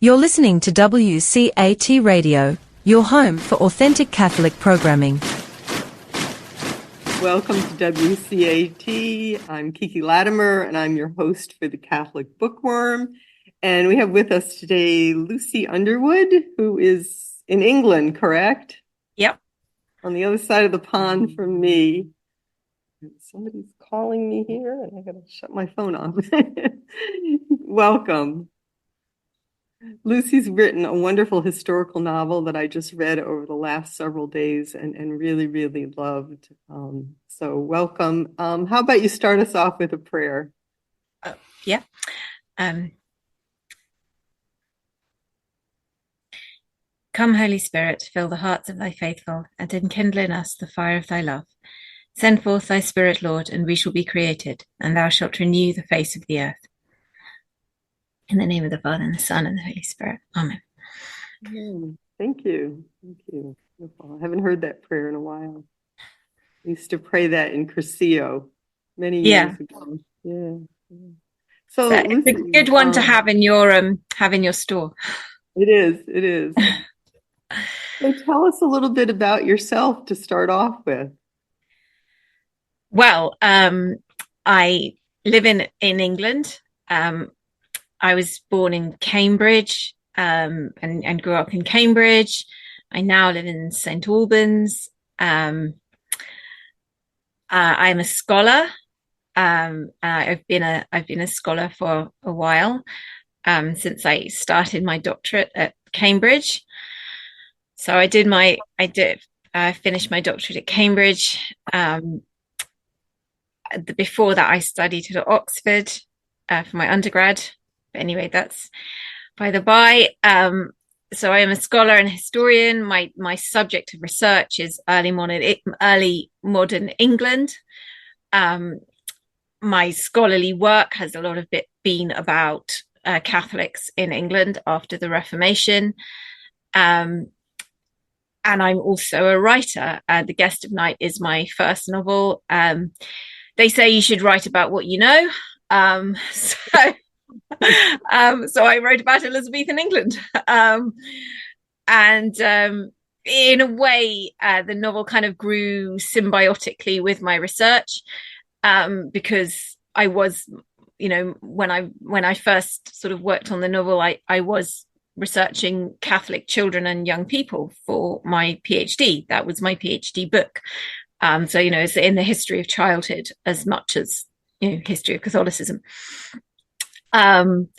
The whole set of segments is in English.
You're listening to WCAT Radio, your home for authentic Catholic programming. Welcome to WCAT. I'm Kiki Latimer, and I'm your host for the Catholic Bookworm. And we have with us today Lucy Underwood, who is in England, correct? Yep. On the other side of the pond from me. Somebody's calling me here, and I got to shut my phone off. Welcome. Lucy's written a wonderful historical novel that I just read over the last several days and really, really loved. So welcome. How about you start us off with a prayer? Yeah. Come, Holy Spirit, fill the hearts of thy faithful, and enkindle in us the fire of thy love. Send forth thy Spirit, Lord, and we shall be created, and thou shalt renew the face of the earth. In the name of the Father, and the Son, and the Holy Spirit. Amen. Thank you. Thank you. Wonderful. I haven't heard that prayer in a while. I used to pray that in Cursillo many years ago. Yeah. So it's Lucy, a good one to have in your store. It is. It is. So tell us a little bit about yourself to start off with. Well, I live in England. I was born in Cambridge and grew up in Cambridge. I now live in St. Albans. I'm a scholar. I've been a scholar for a while since I started my doctorate at Cambridge. So I finished my doctorate at Cambridge. Before that, I studied at Oxford for my undergrad. But anyway, that's by the by. So I am a scholar and historian. My subject of research is early modern England. My scholarly work has a lot of it been about Catholics in England after the Reformation. And I'm also a writer. The Guest of Night is my first novel. They say you should write about what you know. So I wrote about Elizabethan England. In a way, the novel kind of grew symbiotically with my research, because I was, when I first sort of worked on the novel, I was researching Catholic children and young people for my PhD. That was my PhD book. So, it's in the history of childhood as much as, history of Catholicism. And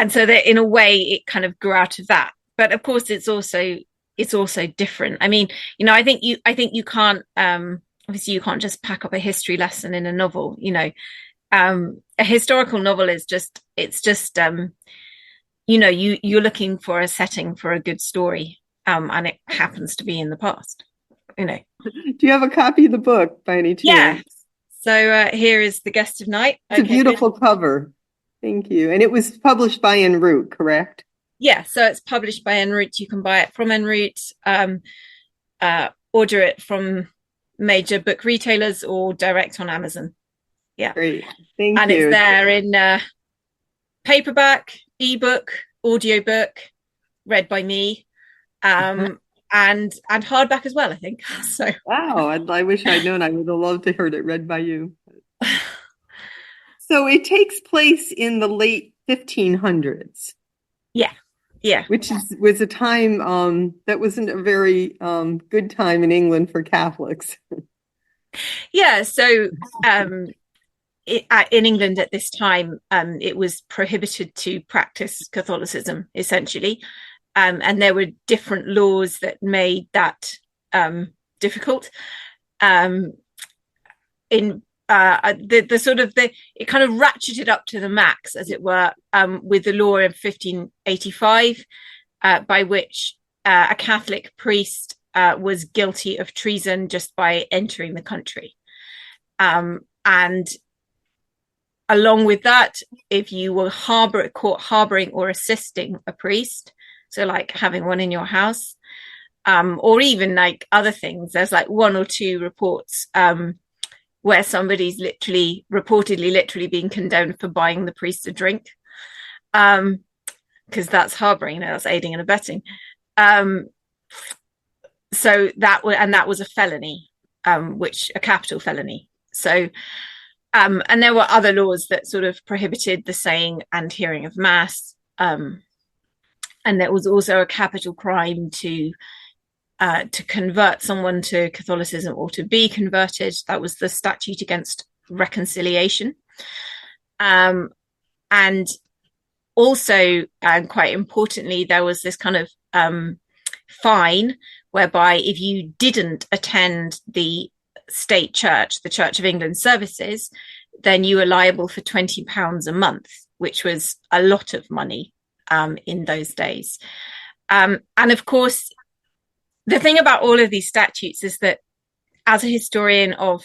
so that in a way it kind of grew out of that. But of course it's also different. I mean, I think you can't, obviously you can't just pack up a history lesson in a novel, a historical novel is you're looking for a setting for a good story. And it happens to be in the past, Do you have a copy of the book by any chance? Yeah. So here is The Guest of Night. It's a beautiful cover. Thank you. And it was published by En route, correct? Yeah, so it's published by En route. You can buy it from En route, order it from major book retailers or direct on Amazon. Yeah. Great. Thank you. And it's there in paperback, ebook, audiobook, read by me. And hardback as well, I think. So wow, I wish I'd known. I would have loved to heard it read by you. So it takes place in the late 1500s. Yeah. Which was a time that wasn't a very good time in England for Catholics. Yeah, so in England at this time, it was prohibited to practice Catholicism, essentially. And there were different laws that made that difficult. It kind of ratcheted up to the max, as it were, with the law in 1585, by which a Catholic priest was guilty of treason just by entering the country. And along with that, if you were caught harboring or assisting a priest, so like having one in your house, or even like other things, there's like one or two reports where somebody's reportedly being condemned for buying the priest a drink. because that's harboring, that's aiding and abetting. So that was a felony, which a capital felony. So, and there were other laws that sort of prohibited the saying and hearing of mass. And there was also a capital crime to convert someone to Catholicism or to be converted. That was the statute against reconciliation. And also, and quite importantly, there was this kind of fine whereby if you didn't attend the state church, the Church of England services, then you were liable for £20 a month, which was a lot of money in those days. And of course, the thing about all of these statutes is that as a historian of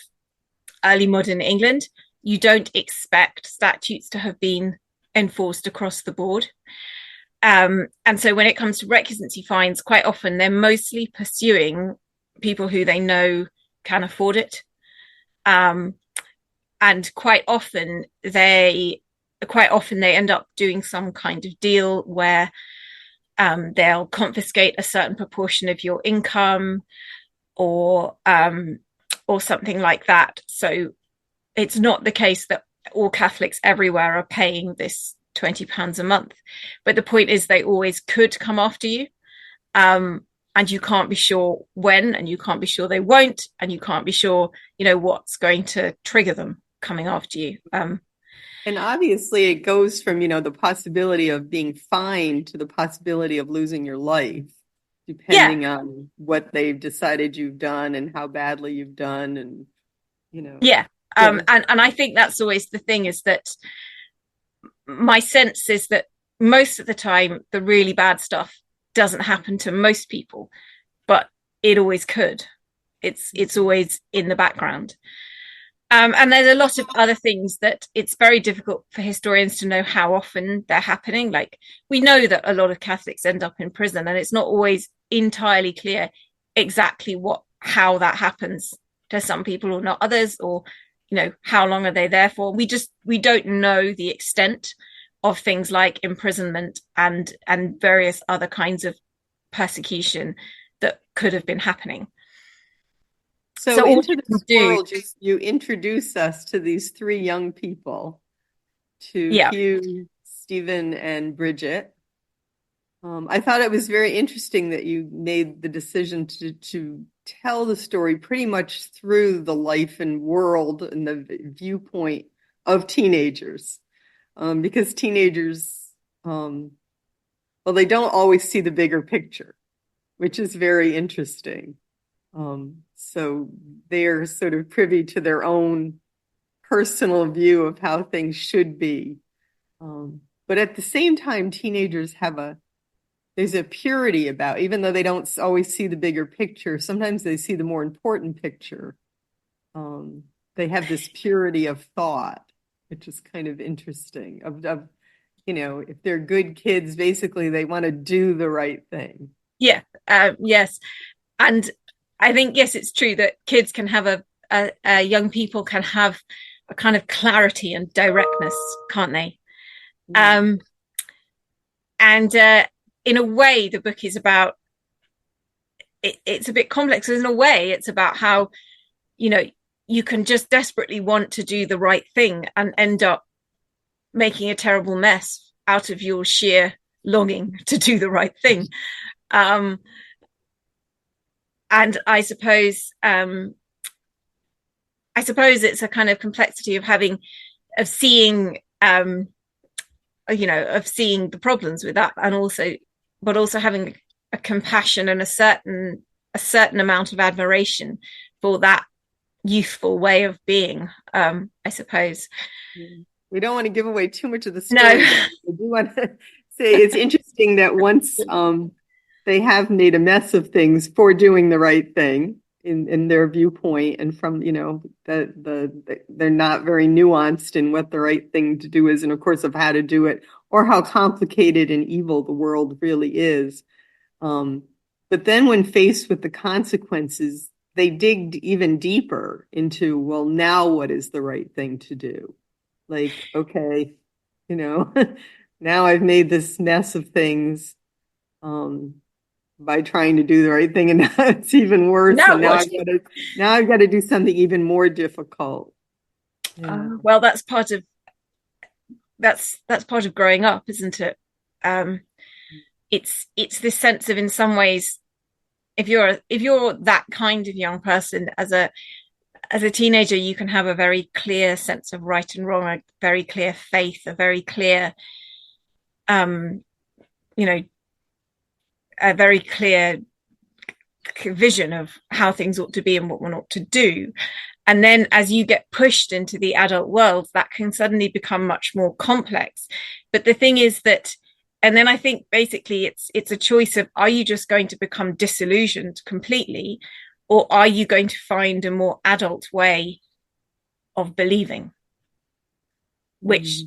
early modern England, you don't expect statutes to have been enforced across the board. And so when it comes to recusancy fines, quite often they're mostly pursuing people who they know can afford it. And quite often they end up doing some kind of deal where they'll confiscate a certain proportion of your income or something like that. So it's not the case that all Catholics everywhere are paying this £20 a month. But the point is they always could come after you. And you can't be sure when, and you can't be sure they won't, and you can't be sure, what's going to trigger them coming after you. And obviously it goes from, the possibility of being fined to the possibility of losing your life, depending on what they've decided you've done and how badly you've done. And, Yeah. And I think that's always the thing, is that my sense is that most of the time, the really bad stuff doesn't happen to most people, but it always could. It's always in the background. And there's a lot of other things that it's very difficult for historians to know how often they're happening. Like, we know that a lot of Catholics end up in prison, and it's not always entirely clear exactly how that happens to some people or not others, or how long are they there for. We don't know the extent of things like imprisonment and various other kinds of persecution that could have been happening. So into this world, you introduce us to these three young people, to Hugh, Stephen, and Bridget. I thought it was very interesting that you made the decision to tell the story pretty much through the life and world and the viewpoint of teenagers, because teenagers, they don't always see the bigger picture, which is very interesting. So they're sort of privy to their own personal view of how things should be. But at the same time, teenagers there's a purity about, even though they don't always see the bigger picture, sometimes they see the more important picture. They have this purity of thought, which is kind of interesting. If they're good kids, basically they want to do the right thing. Yeah. Yes. And I think, yes, it's true that kids can have young people can have a kind of clarity and directness, can't they? Mm. And in a way, the book is about, it's a bit complex. In a way, it's about how, you can just desperately want to do the right thing and end up making a terrible mess out of your sheer longing to do the right thing. And I suppose it's a kind of complexity of seeing the problems with that, and also having a compassion and a certain amount of admiration for that youthful way of being. I suppose we don't want to give away too much of the story. No. I do want to say it's interesting that once they have made a mess of things for doing the right thing in their viewpoint, and from they're not very nuanced in what the right thing to do is, and of course of how to do it, or how complicated and evil the world really is. But then when faced with the consequences, they dig even deeper into, well, now what is the right thing to do? Like, okay, now I've made this mess of things by trying to do the right thing, and now it's even worse. Now And what? now I've got to do something even more difficult. Yeah. Well, that's part of growing up, isn't it? It's this sense of, in some ways, if you're that kind of young person, as a teenager, you can have a very clear sense of right and wrong, a very clear faith, a very clear a very clear vision of how things ought to be and what one ought to do. And then as you get pushed into the adult world, that can suddenly become much more complex. But the thing is that, and then I think basically it's a choice of, are you just going to become disillusioned completely, or are you going to find a more adult way of believing, which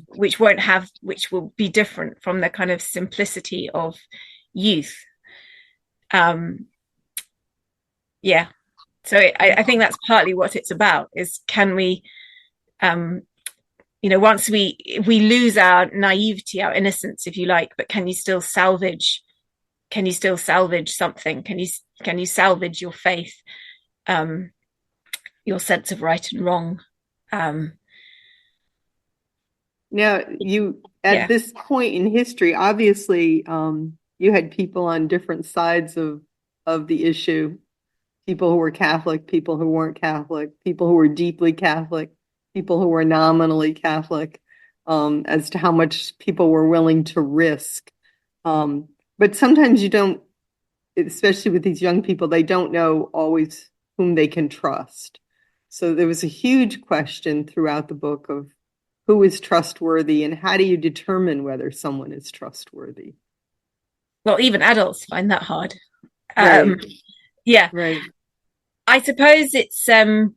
will be different from the kind of simplicity of youth. So I think that's partly what it's about, is can we, once we lose our naivety, our innocence, if you like, but can you still salvage something? Can you salvage your faith, your sense of right and wrong? Now, this point in history, obviously, you had people on different sides of the issue. People who were Catholic, people who weren't Catholic, people who were deeply Catholic, people who were nominally Catholic, as to how much people were willing to risk. But sometimes you don't, especially with these young people, they don't know always whom they can trust. So there was a huge question throughout the book of who is trustworthy and how do you determine whether someone is trustworthy? Well, even adults find that hard. Right. Yeah. Right. I suppose it's it's.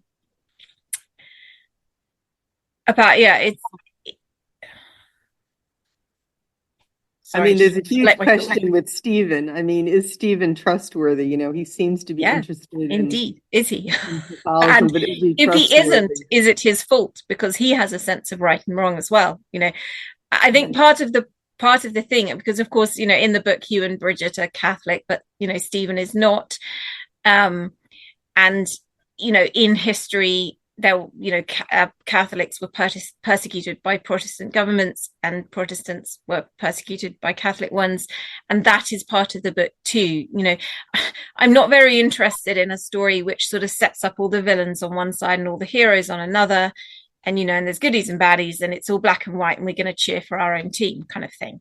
Sorry, there's a huge question with Stephen. Is Stephen trustworthy? He seems to be interested indeed. Is he? In Catholicism, but is he if he isn't, is it his fault? Because he has a sense of right and wrong as well. I think part of the thing, because of course, in the book, Hugh and Bridget are Catholic, but Stephen is not. And in history, Catholics were persecuted by Protestant governments, and Protestants were persecuted by Catholic ones, and that is part of the book too. I'm not very interested in a story which sort of sets up all the villains on one side and all the heroes on another, and and there's goodies and baddies, and it's all black and white, and we're going to cheer for our own team, kind of thing.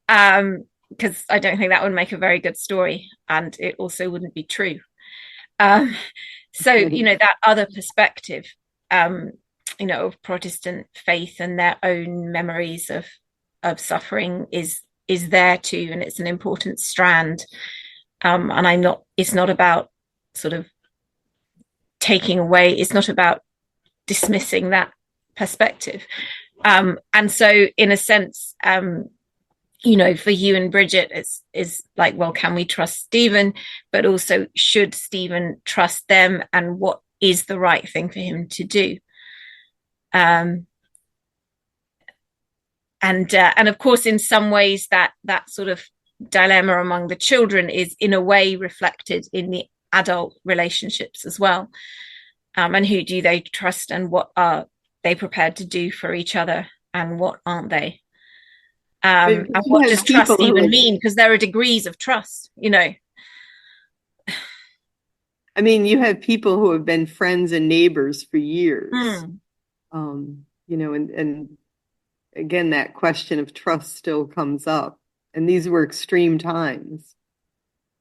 Because I don't think that would make a very good story, and it also wouldn't be true. So that other perspective, of Protestant faith and their own memories of suffering is there too, and it's an important strand. And it's not about sort of taking away. It's not about dismissing that perspective. And so, in a sense, for Hugh and Bridget, is like, well, can we trust Stephen? But also, should Stephen trust them? And what is the right thing for him to do? And of course, in some ways, that sort of dilemma among the children is in a way reflected in the adult relationships as well. And who do they trust, and what are they prepared to do for each other, and what aren't they? And what does trust even mean? Because there are degrees of trust, You have people who have been friends and neighbors for years. And again, that question of trust still comes up. And these were extreme times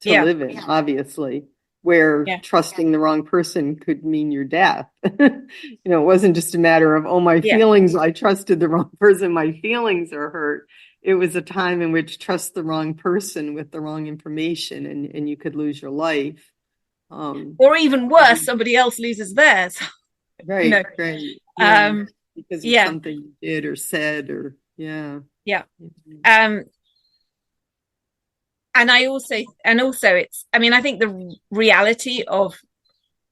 to live in, obviously, where trusting the wrong person could mean your death. It wasn't just a matter of, my feelings, I trusted the wrong person, my feelings are hurt. It was a time in which trust the wrong person with the wrong information, and you could lose your life. Or even worse, somebody else loses theirs. Right, right. Yeah. Because of something you did or said, or and also it's, I think the reality of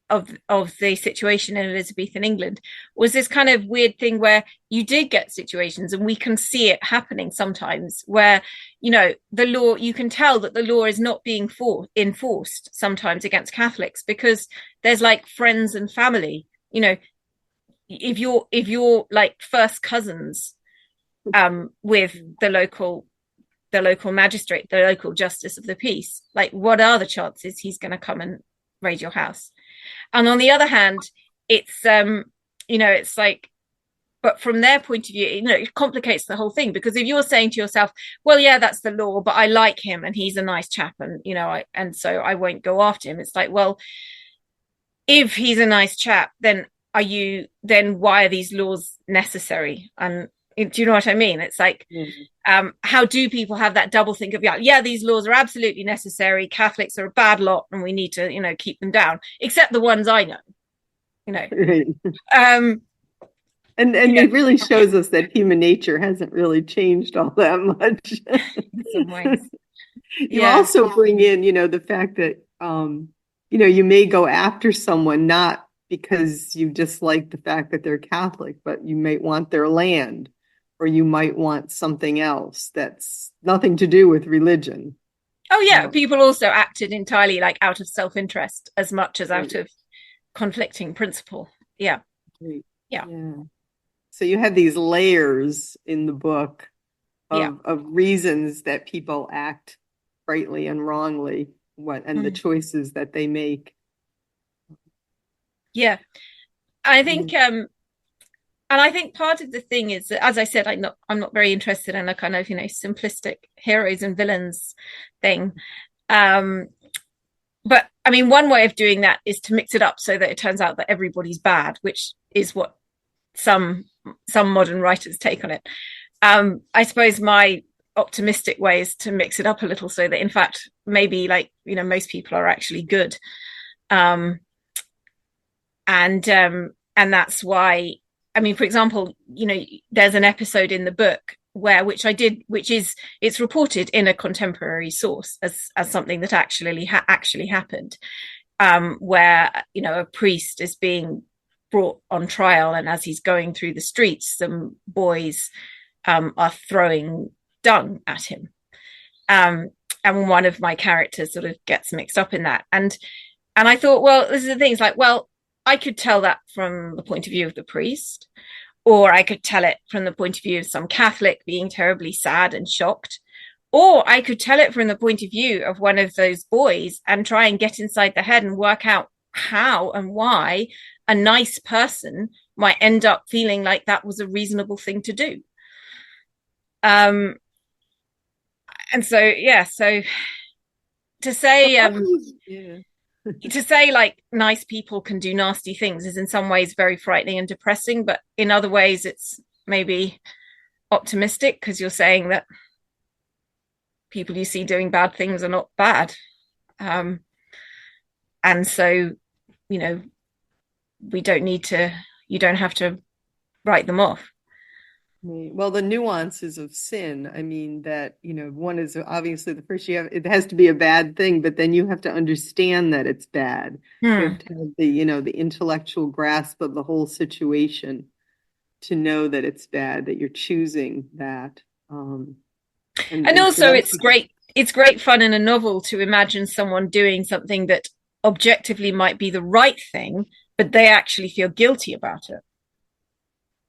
of the situation in Elizabethan England was this kind of weird thing where you did get situations, and we can see it happening sometimes, where, you know, the law, you can tell that the law is not being enforced sometimes against Catholics, because there's like friends and family, you know, if you're like first cousins with the local magistrate, the local justice of the peace, like what are the chances he's going to come and raid your house? And on the other hand, it's you know, it's like, but from their point of view, you know, it complicates the whole thing, because if you're saying to yourself, well, yeah, that's the law, but I like him and he's a nice chap, and, you know, and so I won't go after him. It's like, well, if he's a nice chap, then why are these laws necessary? And do you know what I mean? It's like, how do people have that double think of, yeah, these laws are absolutely necessary, Catholics are a bad lot and we need to, you know, keep them down, except the ones I know, you know. Right. And it really shows us that human nature hasn't really changed all that much. In some ways. You also bring in, you know, the fact that, you know, you may go after someone not because you dislike the fact that they're Catholic, but you might want their land, or you might want something else that's nothing to do with religion. Oh, yeah. People also acted entirely like out of self-interest as much as out of conflicting principle. Yeah. Right. Yeah. So you have these layers in the book of reasons that people act rightly and wrongly, and the choices that they make. Yeah. I think and I think part of the thing is that, as I said, I'm not very interested in a kind of, you know, simplistic heroes and villains thing. But I mean, one way of doing that is to mix it up so that it turns out that everybody's bad, which is what some modern writers take on it. I suppose my optimistic way is to mix it up a little so that, in fact, maybe, like, you know, most people are actually good. And that's why, I mean, for example, you know, there's an episode in the book it's reported in a contemporary source as something that actually happened, where, you know, a priest is being brought on trial, and as he's going through the streets, some boys are throwing dung at him, and one of my characters sort of gets mixed up in that, and I thought, well, this is the thing, it's like, well, I could tell that from the point of view of the priest, or I could tell it from the point of view of some Catholic being terribly sad and shocked, or I could tell it from the point of view of one of those boys and try and get inside the head and work out how and why a nice person might end up feeling like that was a reasonable thing to do. And so, so to say, to say like nice people can do nasty things is in some ways very frightening and depressing, but in other ways it's maybe optimistic, because you're saying that people you see doing bad things are not bad. And so, you know, you don't have to write them off. Well, the nuances of sin, I mean, that, you know, one is obviously the first, it has to be a bad thing, but then you have to understand that it's bad. You have to have the, you know, the intellectual grasp of the whole situation to know that it's bad, that you're choosing that. And also, it's great fun in a novel to imagine someone doing something that objectively might be the right thing, but they actually feel guilty about it.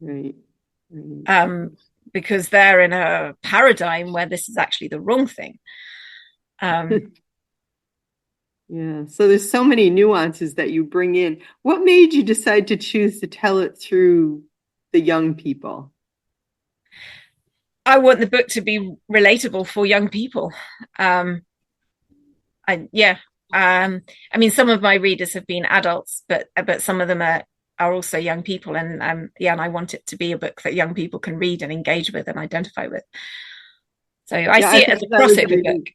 Right. Because they're in a paradigm where this is actually the wrong thing. So there's so many nuances that you bring in. What made you decide to choose to tell it through the young people? I want the book to be relatable for young people. I mean, some of my readers have been adults, but some of them are also young people, and and I want it to be a book that young people can read and engage with and identify with. So I see it as a crossover book.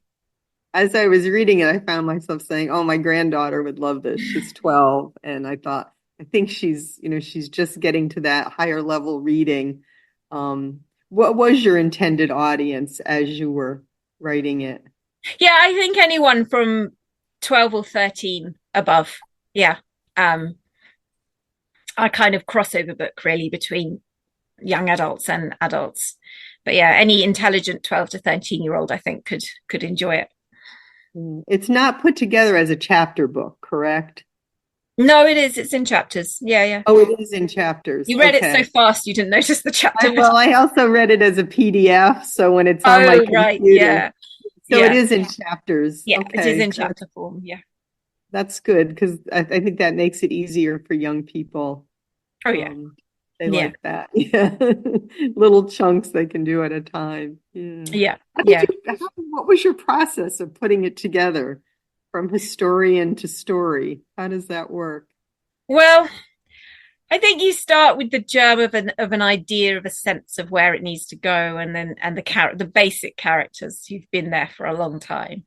As I was reading it, I found myself saying, "Oh, my granddaughter would love this. She's 12," and I thought, I think she's just getting to that higher level reading. What was your intended audience as you were writing it? Yeah, I think anyone from 12 or 13 above. Yeah. a kind of crossover book really between young adults and adults. But yeah, any intelligent 12 to 13-year-old, I think, could enjoy it. It's not put together as a chapter book, correct? No, it is. It's in chapters. Yeah. Oh, it is in chapters. You read it so fast you didn't notice the chapter. Well, I also read it as a PDF, so when it's on my computer. Right, yeah. So it is in chapters. Yeah, okay. It is in chapter form, yeah. That's good, because I think that makes it easier for young people. Oh, yeah. They like that. Yeah. Little chunks they can do at a time. Yeah. What was your process of putting it together from historian to story? How does that work? Well, I think you start with the germ of an idea, of a sense of where it needs to go, and the basic characters who've been there for a long time.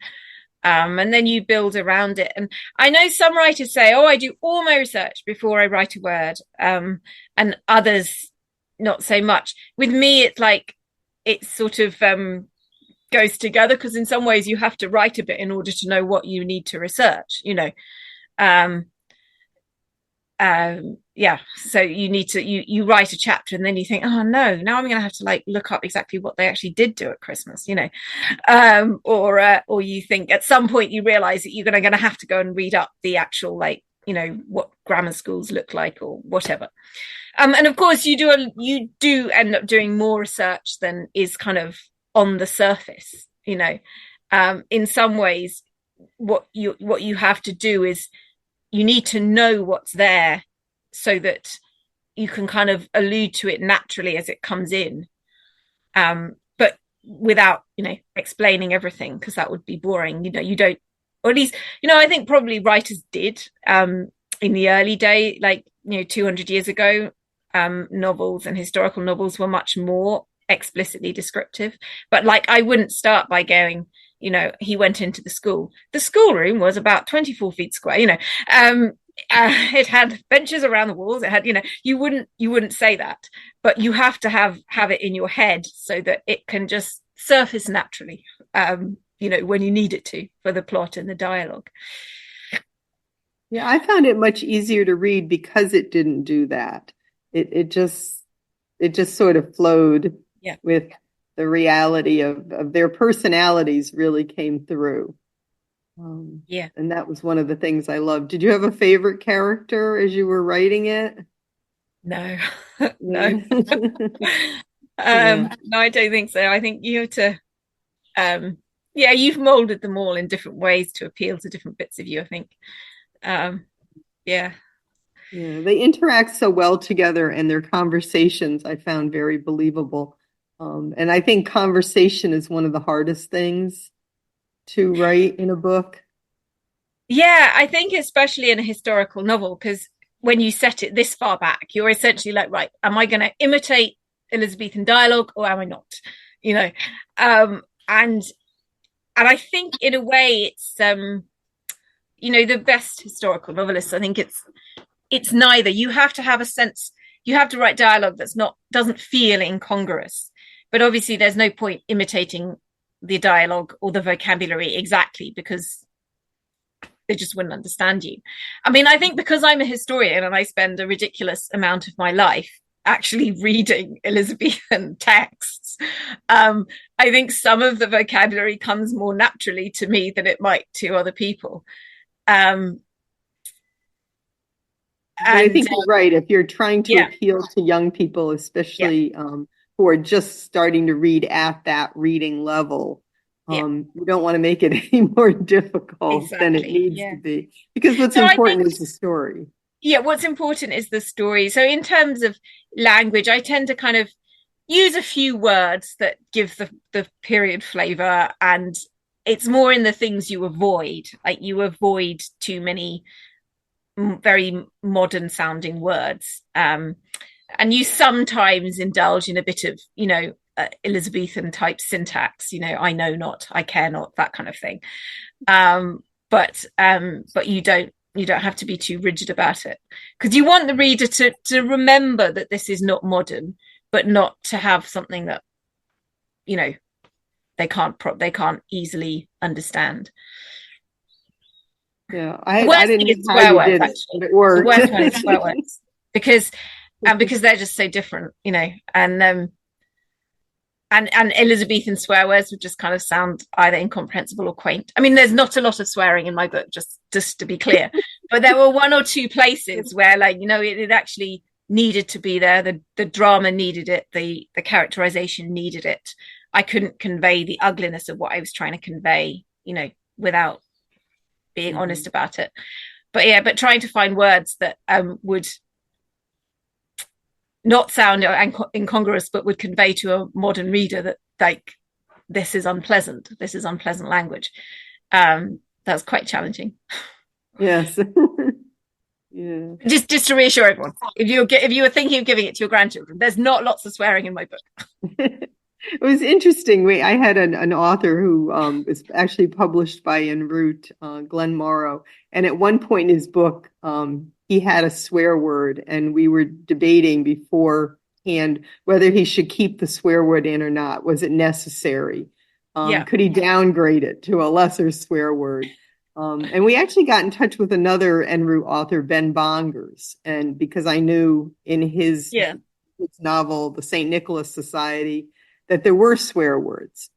And then you build around it. And I know some writers say, oh, I do all my research before I write a word. And others, not so much. With me, it's like, it sort of goes together, because in some ways you have to write a bit in order to know what you need to research, so you need to you write a chapter, and then you think, oh no, now I'm going to have to like look up exactly what they actually did do at Christmas, or you think at some point you realize that you're going to have to go and read up the actual what grammar schools look like or whatever. And of course you do end up doing more research than is kind of on the surface. In some ways what you have to do is you need to know what's there so that you can kind of allude to it naturally as it comes in, but without explaining everything, because that would be boring. You don't, or at least I think probably writers did in the early day, 200 years ago. Novels and historical novels were much more explicitly descriptive, but I wouldn't start by going, he went into the school. The schoolroom was about 24 feet square. It had benches around the walls. It had, you wouldn't say that, but you have to have it in your head so that it can just surface naturally, when you need it to, for the plot and the dialogue. Yeah, I found it much easier to read because it didn't do that. It just sort of flowed with the reality of their personalities really came through. And that was one of the things I loved. Did you have a favorite character as you were writing it? No, no. No, I don't think so. I think you have to, you've molded them all in different ways to appeal to different bits of you, I think. They interact so well together, and their conversations I found very believable. And I think conversation is one of the hardest things to write in a book. Yeah, I think especially in a historical novel, because when you set it this far back, you're essentially like, right, am I going to imitate Elizabethan dialogue or am I not? And I think in a way it's the best historical novelists, I think it's neither. You have to have a sense, you have to write dialogue doesn't feel incongruous, but obviously there's no point imitating the dialogue or the vocabulary exactly, because they just wouldn't understand you. I mean, I think because I'm a historian and I spend a ridiculous amount of my life actually reading Elizabethan texts, I think some of the vocabulary comes more naturally to me than it might to other people. I think you're right. If you're trying to appeal to young people, especially who are just starting to read at that reading level, you don't want to make it any more difficult than it needs to be. Because what's important is the story. Yeah, what's important is the story. So in terms of language, I tend to kind of use a few words that give the period flavor, and it's more in the things you avoid. Like you avoid too many very modern sounding words, and you sometimes indulge in a bit of Elizabethan type syntax, I know not, I care not, that kind of thing, but you don't have to be too rigid about it, because you want the reader to remember that this is not modern, but not to have something that they can't easily understand. Yeah, The I worst didn't thing is know how swear you words, did it, actually. but it The worked. worst one is swear words because they're just so different, and Elizabethan swear words would just kind of sound either incomprehensible or quaint. I mean, there's not a lot of swearing in my book, just to be clear, but there were one or two places where, it actually needed to be there. The drama needed it. The characterization needed it. I couldn't convey the ugliness of what I was trying to convey, without being honest about it. But trying to find words that would not sound incongruous, but would convey to a modern reader that, like, this is unpleasant language. That's quite challenging. Yes. Yeah. Just to reassure everyone, if you were thinking of giving it to your grandchildren, there's not lots of swearing in my book. It was interesting. I had an author who was actually published by En route, Glenn Morrow, and at one point in his book, he had a swear word, and we were debating beforehand whether he should keep the swear word in or not. Was it necessary? Could he downgrade it to a lesser swear word? And we actually got in touch with another En route author, Ben Bongers, and because I knew in his novel, The St. Nicholas Society, that there were swear words,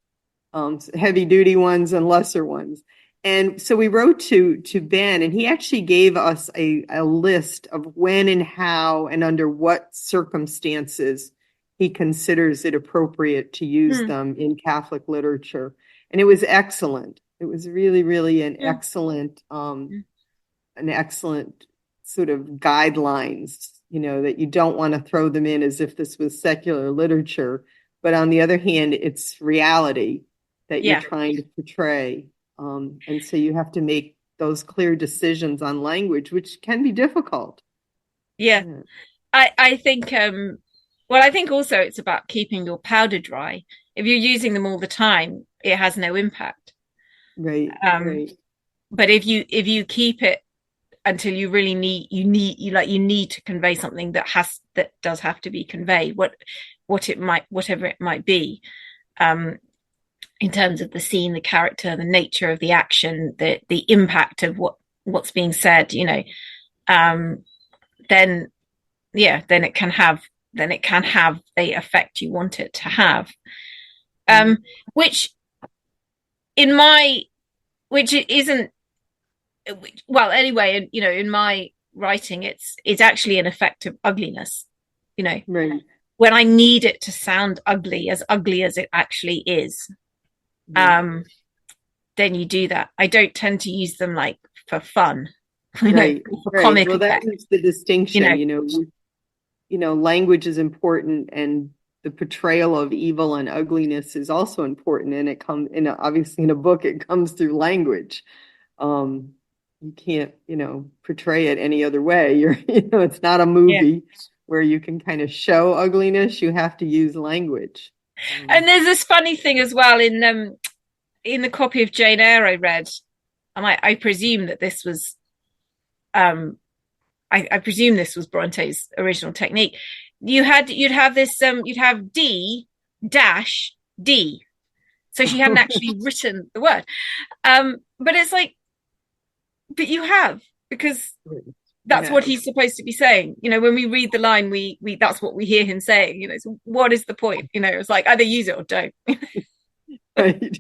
heavy duty ones and lesser ones. And so we wrote to Ben, and he actually gave us a list of when and how and under what circumstances he considers it appropriate to use them in Catholic literature. And it was excellent. It was really, really an excellent sort of guidelines, that you don't want to throw them in as if this was secular literature. But on the other hand, it's reality that you're trying to portray. And so you have to make those clear decisions on language, which can be difficult. Yeah. I think, I think also it's about keeping your powder dry. If you're using them all the time, it has no impact. Right. But if you keep it until you really need to convey something that does have to be conveyed, whatever it might be, in terms of the scene, the character, the nature of the action, the impact of what's being said, then it can have the effect you want it to have. Which it isn't, well, anyway, in my writing, it's actually an effect of ugliness, Right. When I need it to sound ugly as it actually is, then you do that. I don't tend to use them like for fun, right. for comic Well, effect. that is the distinction, language is important, and the portrayal of evil and ugliness is also important. And it comes obviously in a book, it comes through language. You can't, portray it any other way. It's not a movie where you can kind of show ugliness. You have to use language. And there's this funny thing as well in the copy of Jane Eyre I read, and I presume that this was, I presume this was Bronte's original technique. You'd have D dash D, so she hadn't actually written the word. But it's like, but you have, because that's what he's supposed to be saying. When we read the line, we that's what we hear him saying. So what is the point? It's like, either use it or don't. Right.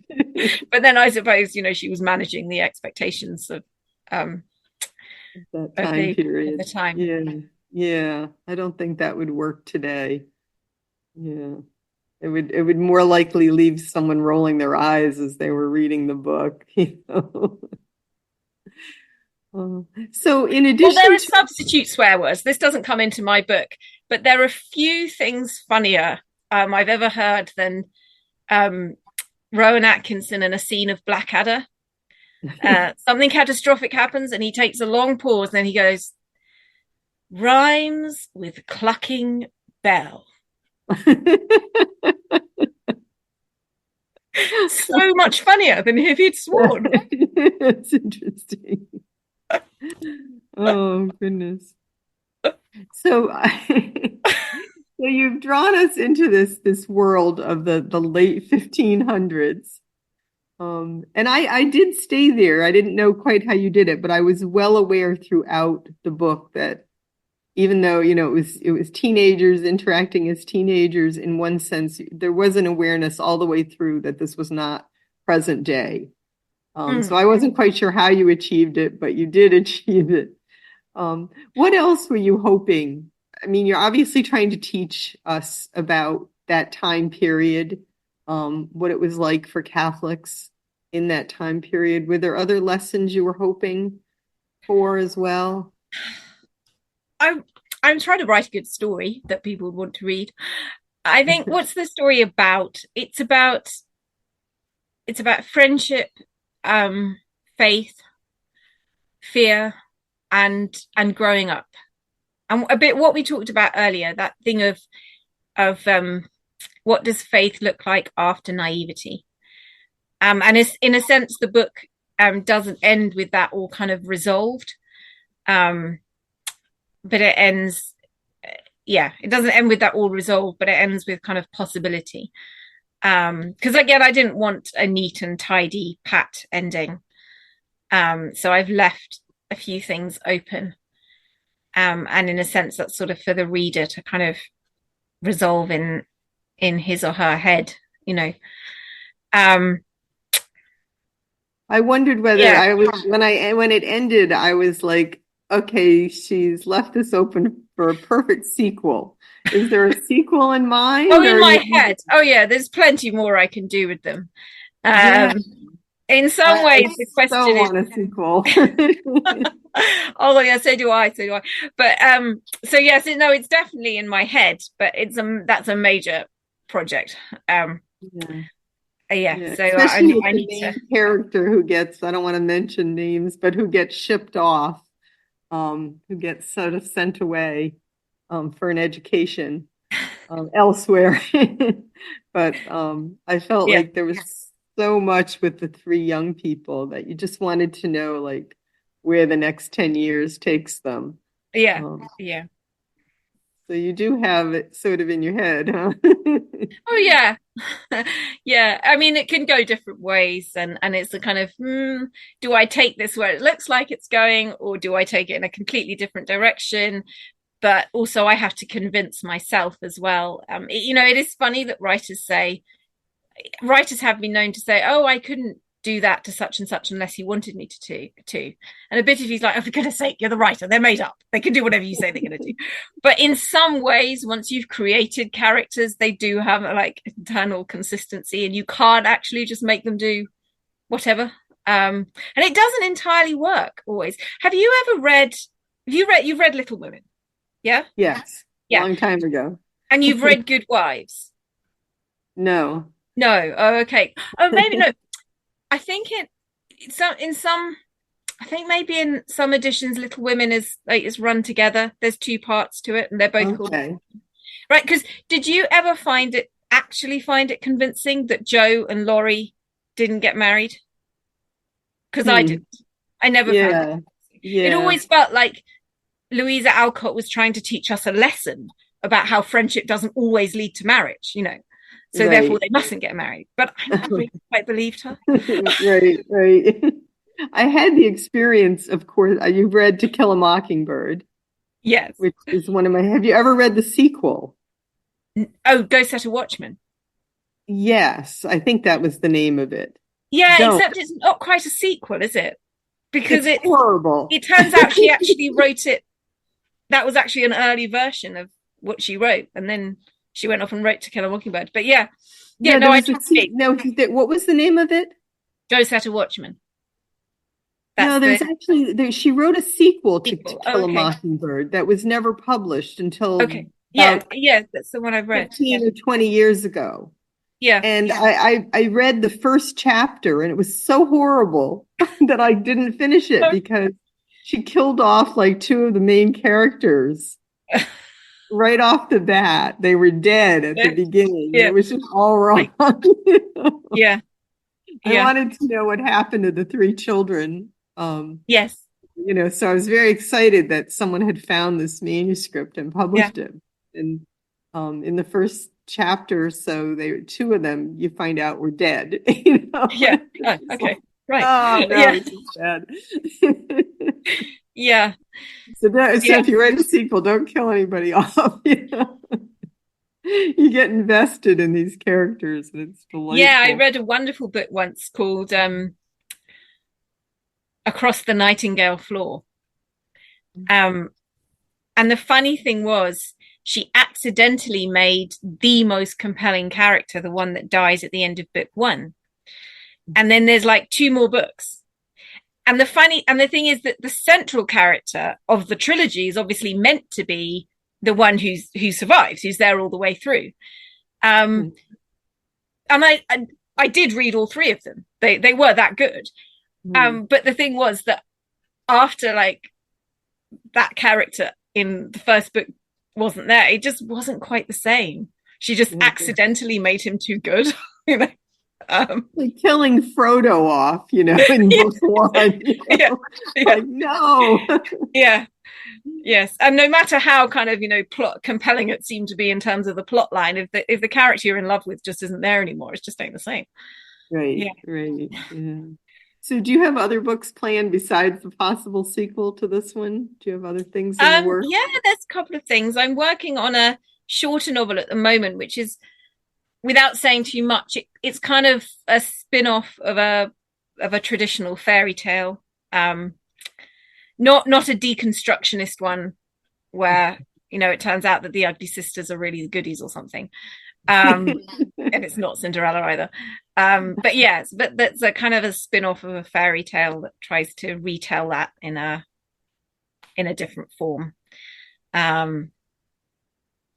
But then I suppose she was managing the expectations of that time period. The time. Yeah. I don't think that would work today. Yeah. It would more likely leave someone rolling their eyes as they were reading the book. So in addition, there are substitute swear words. This doesn't come into my book, but there are few things funnier I've ever heard than Rowan Atkinson in a scene of Blackadder. Something catastrophic happens, and he takes a long pause, and then he goes, "Rhymes with clucking bell." So much funnier than if he'd sworn. It's interesting. Oh goodness. So you've drawn us into this world of the late 1500s. And I did stay there. I didn't know quite how you did it, but I was well aware throughout the book that even though, it was teenagers interacting as teenagers in one sense, there was an awareness all the way through that this was not present day. So I wasn't quite sure how you achieved it, but you did achieve it. What else were you hoping? I mean, you're obviously trying to teach us about that time period, what it was like for Catholics in that time period. Were there other lessons you were hoping for as well? I'm trying to write a good story that people would want to read. I think what's the story about? It's about friendship, faith, fear, and growing up. And a bit what we talked about earlier, that thing of what does faith look like after naivety? And it's, in a sense, the book doesn't end with that all kind of resolved. But it ends, it doesn't end with that all resolved, but it ends with kind of possibility. Because again, I didn't want a neat and tidy, pat ending. So I've left a few things open. And in a sense, that's sort of for the reader to kind of resolve in his or her head, I wondered whether I was when it ended, I was like, okay, she's left this open for a perfect sequel. Is there a sequel in mind? Oh, in my head. Oh, yeah, there's plenty more I can do with them. In some ways, the question is. Want a sequel. Oh, yeah, so do I. But so yes, no, it's definitely in my head, but that's a major project. So especially I need to character who gets, I don't want to mention names, but who gets shipped off, who gets sort of sent away for an education elsewhere. But I felt like there was so much with the three young people that you just wanted to know, like, where the next 10 years takes them. So you do have it sort of in your head, huh? Oh, yeah. Yeah. I mean, it can go different ways. And it's the kind of, do I take this where it looks like it's going, or do I take it in a completely different direction? But also I have to convince myself as well. It is funny that writers have been known to say, oh, I couldn't do that to such and such unless he wanted me to. And a bit of he's like, oh, for goodness sake, you're the writer. They're made up. They can do whatever you say they're going to do. But in some ways, once you've created characters, they do have like internal consistency, and you can't actually just make them do whatever. And it doesn't entirely work always. Have you ever read? You've read Little Women? Yeah. Yes. Yeah. Long time ago. And you've read Good Wives? No. Oh, okay. Oh, maybe no. I think maybe in some editions, Little Women is run together. There's two parts to it, and they're both called right. Because did you ever find it convincing that Joe and Laurie didn't get married? Because I didn't. I never found it. It always felt like Louisa Alcott was trying to teach us a lesson about how friendship doesn't always lead to marriage, So therefore they mustn't get married. But I never really quite believed her. Right. I had the experience, of course, you've read To Kill a Mockingbird. Yes. Which is one of have you ever read the sequel? Oh, Go Set a Watchman. Yes, I think that was the name of it. Yeah, except it's not quite a sequel, is it? Because it's horrible. It turns out she actually wrote it. That was actually an early version of what she wrote. And then she went off and wrote To Kill a Mockingbird. But what was the name of it? Go Set a Watchman. She wrote a sequel to Kill a Mockingbird that was never published until that's the one I've read 15 or 20 years ago. And I read the first chapter, and it was so horrible that I didn't finish it because she killed off like two of the main characters right off the bat. They were dead at the beginning. It was just all wrong. I wanted to know what happened to the three children. Yes. So I was very excited that someone had found this manuscript and published it. And in the first chapter, so two of them you find out were dead. You know? Yeah. Oh, okay. Right. Oh no, Yeah. it's just bad. Yeah. So if you write a sequel, don't kill anybody off. You know? You get invested in these characters, and it's delightful. Yeah, I read a wonderful book once called Across the Nightingale Floor. And the funny thing was, she accidentally made the most compelling character the one that dies at the end of book one. And then there's like two more books. And the thing is that the central character of the trilogy is obviously meant to be the one who survives, who's there all the way through. And I did read all three of them. They were that good. But the thing was that after like that character in the first book wasn't there, it just wasn't quite the same. She just accidentally made him too good. You know? Like killing Frodo off, you know, in book one. You know? Like, no. Yes. And no matter how kind of, you know, plot compelling it seemed to be in terms of the plot line, if the character you're in love with just isn't there anymore, it's just ain't the same. Right. Yeah. So do you have other books planned besides the possible sequel to this one? Do you have other things in the works? Yeah, there's a couple of things. I'm working on a shorter novel at the moment, which is, without saying too much, it's kind of a spin-off of a traditional fairy tale. Not a deconstructionist one where, you know, it turns out that the ugly sisters are really the goodies or something. And it's not Cinderella either. But that's a kind of a spin-off of a fairy tale that tries to retell that in a different form, in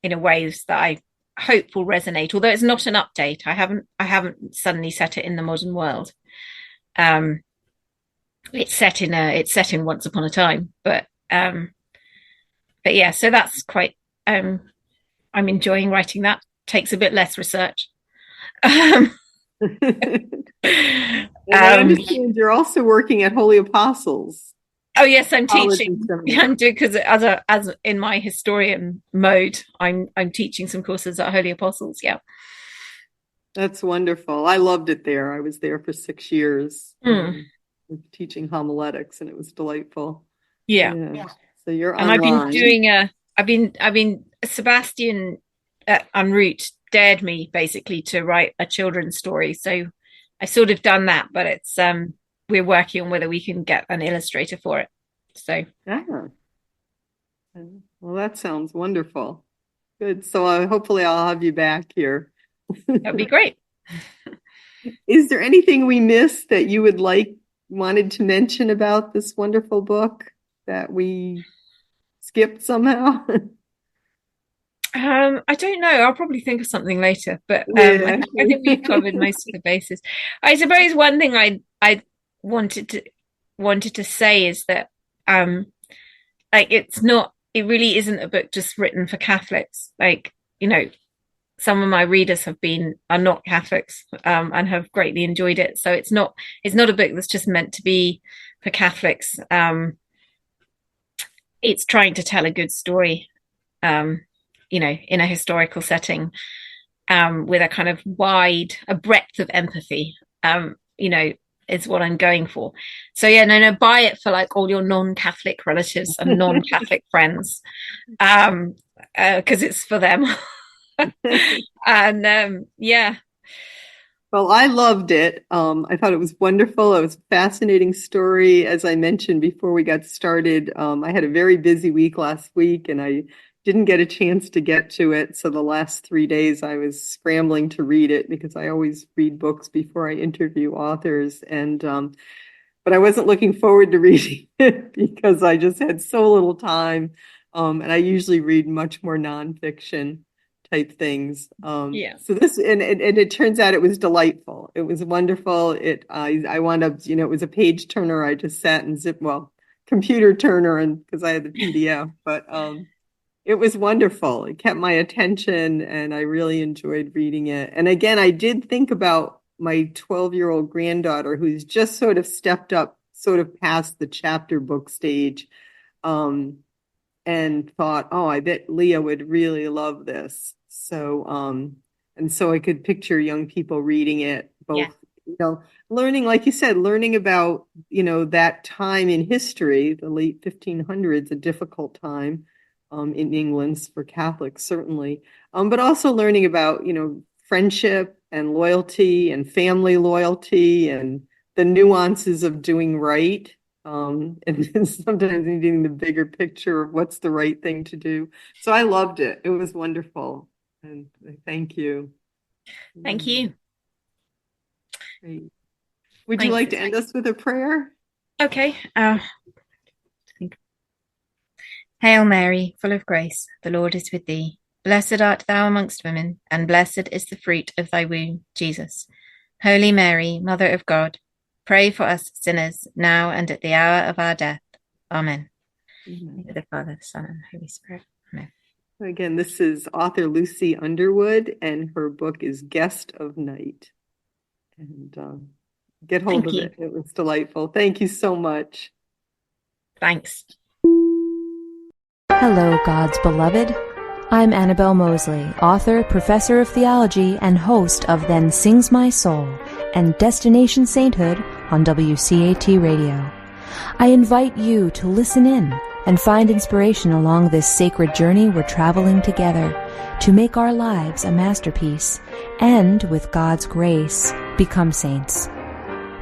a ways that I hope will resonate, although it's not an update. I haven't suddenly set it in the modern world. It's set in Once Upon a Time, but yeah, so that's quite I'm enjoying writing that. Takes a bit less research. I understand you're also working at Holy Apostles. Oh yes, I'm teaching. I'm doing, because as in my historian mode, I'm teaching some courses at Holy Apostles. Yeah, that's wonderful. I loved it there. I was there for 6 years, teaching homiletics, and it was delightful. Yeah. So you're and online. I've been Sebastian en route dared me basically to write a children's story, so I sort of done that, but it's we're working on whether we can get an illustrator for it. So well, that sounds wonderful. Good. So hopefully I'll have you back here. That'd be great. Is there anything we missed that you wanted to mention about this wonderful book that we skipped somehow? I don't know. I'll probably think of something later, but I think we've covered most of the bases. I suppose one thing I wanted to say is that it really isn't a book just written for Catholics. Like, you know, some of my readers are not Catholics and have greatly enjoyed it. So it's not a book that's just meant to be for Catholics. It's trying to tell a good story, you know, in a historical setting, with a kind of a breadth of empathy, you know, is what I'm going for. So yeah, no, buy it for like all your non-Catholic relatives and non-Catholic friends, because it's for them. And yeah. Well, I loved it. I thought it was wonderful. It was a fascinating story. As I mentioned before we got started, I had a very busy week last week, and I didn't get a chance to get to it. So the last 3 days I was scrambling to read it, because I always read books before I interview authors. And but I wasn't looking forward to reading it because I just had so little time. And I usually read much more nonfiction type things. So this, and it turns out it was delightful. It was wonderful. I wound up, you know, it was a page turner. I just sat and computer turner, and because I had the PDF, but it was wonderful. It kept my attention, and I really enjoyed reading it. And again, I did think about my 12-year-old granddaughter, who's just sort of stepped up, sort of past the chapter book stage, and thought, oh, I bet Leah would really love this. So And so I could picture young people reading it, Yeah. both, learning, like you said, learning about, that time in history, the late 1500s, a difficult time in England for Catholics, certainly, but also learning about, friendship and loyalty and family loyalty and the nuances of doing right. And sometimes needing the bigger picture of what's the right thing to do. So I loved it. It was wonderful. And thank you. Thank you. Great. Would Thanks. you like to end us with a prayer? Okay. Hail Mary, full of grace, the Lord is with thee. Blessed art thou amongst women, and blessed is the fruit of thy womb, Jesus. Holy Mary, Mother of God, pray for us sinners, now and at the hour of our death. Amen. In the name of the Father, the Son, and the Holy Spirit. Amen. Again, this is author Lucy Underwood, and her book is Guest of Night. And get hold of it. It was delightful. Thank you so much. Thanks. Hello, God's beloved. I'm Annabelle Mosley, author, professor of theology, and host of Then Sings My Soul and Destination Sainthood on WCAT Radio. I invite you to listen in and find inspiration along this sacred journey we're traveling together to make our lives a masterpiece and, with God's grace, become saints.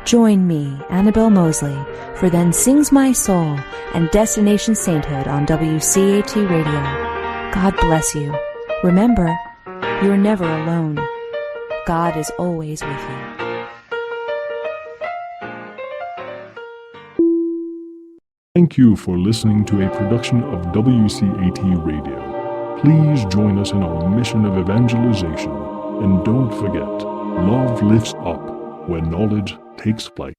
Join me, Annabelle Mosley, for Then Sings My Soul and Destination Sainthood on WCAT Radio. God bless you. Remember, you're never alone. God is always with you. Thank you for listening to a production of WCAT Radio. Please join us in our mission of evangelization. And don't forget, love lifts up when knowledge takes flight.